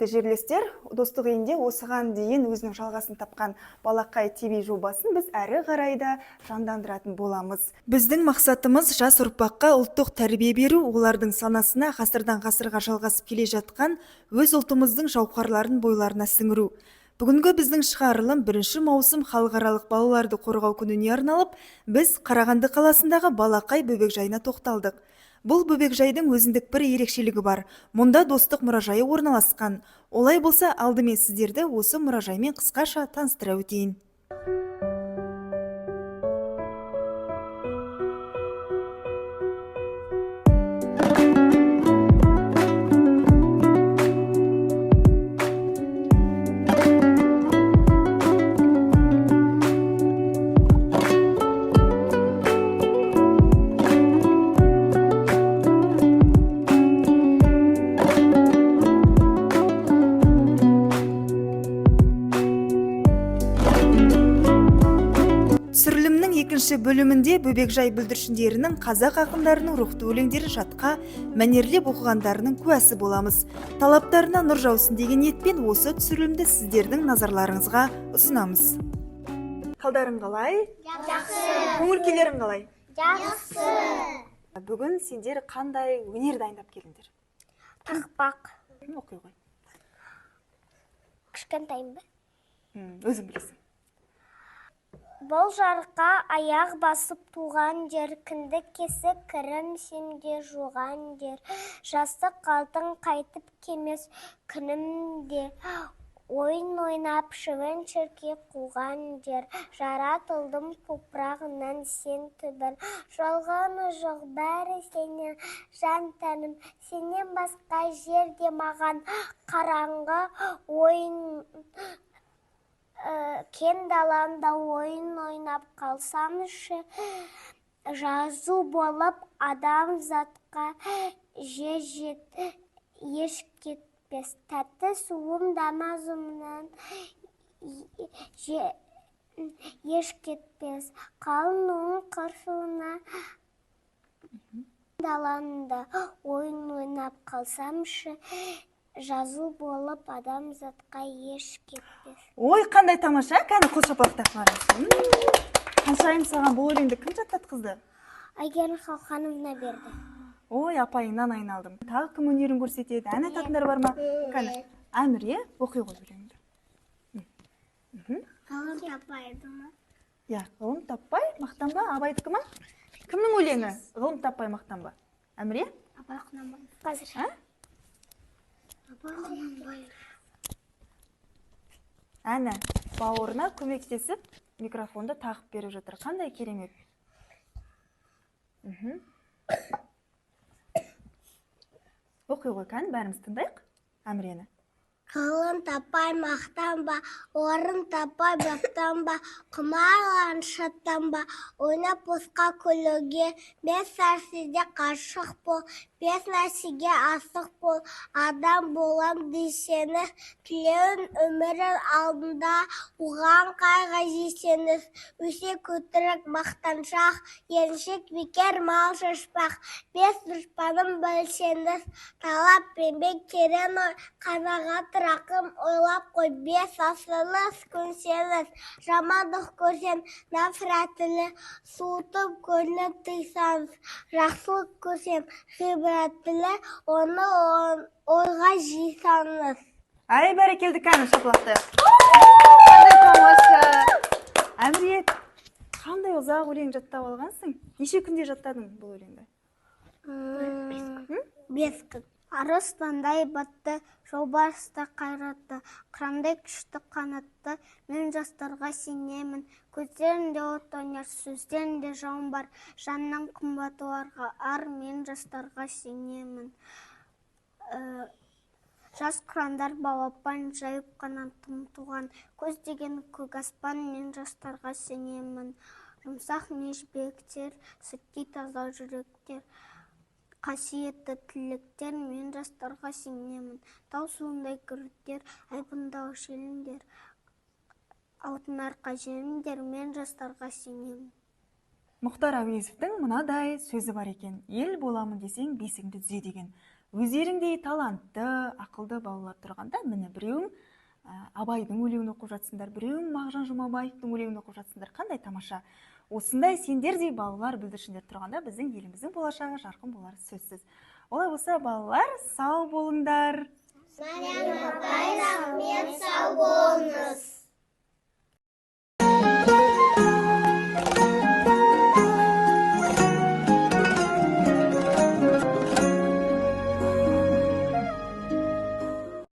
Құрметті жерлестер, достық үйінде осыған дейін өзінің жалғасын тапқан Балақай ТВ жобасын біз әрі қарайда жандандыратын боламыз. Біздің мақсатымыз жас ұрпаққа ұлттық тәрбие беру, олардың санасына ғасырдан ғасырға жалғасып келе жатқан өз ұлтымыздың жауһарларын бойларына сіңіру. Бүгінгі біздің шығарылым 1 маусым халықаралық балаларды қорғау күніне арналып, біз Қарағанды қаласындағы Балақай бөбекжайына тоқталдық. Бұл бөбекжайдың өзіндік бір ерекшелігі бар. Мұнда достық мұражайы орналасқан. Олай болса, алдымен сіздерді осы мұражаймен қысқаша таныстыра өтейін. Түсірілімнің екінші бөлімінде бөбекжай бүлдіршіндерінің қазақ ақындарының рухты өлеңдері жатқа мәнерлеп оқығандарының куәсі боламыз. Талаптарына нұр жаусын деген ниетпен осы түсірілімді сіздердің назарларыңызға ұсынамыз. Қалдарың қалай? Жақсы. Көңіл-күйлерің қалай? Жақсы. Бүгін сендер қандай өнер дайындап келдіңдер? Тақпақ. Оқи ғой. Кішкентайым ба? Өзің білесің. Бұл жарыққа аяқ басып туған жер, кіндік кесік кірім семде жуған жер. Жастық алтын қайтып кемес күнімде, ойын ойнап шыбын шіркей қуған жер. Жаратылдым топырағынан сен түбір, жалғаны жоқ бәрі сенен жан тәнім. Сенен басқа жерде маған қараңғы ойын. Кен даламда ойын ойнап қалсамшы, жазу болып адам затқа еш кетпес. Тәтті суым дамазымнан еш кетпес. Қалың уым қырсуына даламда ойын ойнап қалсамшы, жазу болып адам затқа еш кетпес. Ой, қандай тамаша, кәні қол шапалақтап қарасын. Қаншайым саған бұл өлеңді кім жаттатқызды? Әйгерім Халқановна берді. Ой, апайыңнан айналдым. Тағы кім өнерін көрсетеді? Ән айтатындар бар ма? Кәні, Әміре, оқи ғой өлеңді. Ғылым таппайды ма? Ғылым таппай, мақтанба, Абайдікі ма? Кімнің өлеңі? Ғылым таппай, мақтанба. Әміре? Абай Құнанбаев. Қазір. Әні бауырына көмектесіп микрофонды тағып беріп жатыр. Қандай керемет. Оқи ғой, кәні бәріміз тыңдайық Әмірені. Ғылым таппай мақтанба, орын таппай баптанба, құмарлан шаттанба, ойнап босқа күлуге, бес нәрсеге қашық бол, бес нәрсеге асық бол, адам болам десеңіз, тілеуін өмірін алдында, оған қайғы жесеңіз, өсек өтірік мақтаншақ, еріншек бекер мал шашпақ, бес дұшпанын білсеңіз, талап еңбек терең ой, қанағат рақым ойлап қой, бес асылыңыз көнсеңіз, жамандық көрсем нәфрәтілі, суытып көрініп тыйсаңыз, жақсылық көрсем ғибрәтілі, оны ойға жисаңыз. Ай, бәрекелді, кәні шапалақты. Қандай тамаша. Әміре, қандай ұзақ өлең жаттап алғансың? Неше күнде жаттадың бұл өлеңді? 5 күн. Арыстандай батты, жолбарысты қайратты, қырандай күшті қанатты, мен жастарға сенемін. Көздерінде от ойнар, сөздерінде жауын бар, жаннан қымбаты ар, мен жастарға сенемін. Жас қырандар балапан жайып қанатым туған, көз деген көк аспан, мен жастарға сенемін. Жұмсақ межбектер, сүттей таза жүректер, қасиетті тілектер, мен жастарға сенемін. Тау суындай күріттер, айбындау шеліндер, алтын арқа желіндер, мен жастарға сенемін. Мұхтар Әуезовтің мынадай сөзі бар екен: ел боламын десең бесіңді түзе деген. Өздеріңдей талантты, ақылды балалар тұрғанда, міне біреуің Абайдың өлеңін оқып жатсыңдар, біреуің Мағжан Жұмабаевтың өлеңін оқып жатсыңдар. Қандай тамаша. Осындай сендердей балалар, бүлдіршіндер тұрғанда біздің еліміздің болашағы жарқын болары сөзсіз. Олай болса, балалар, сау болыңдар. Мариям апай, рахмет, сау болыңыз.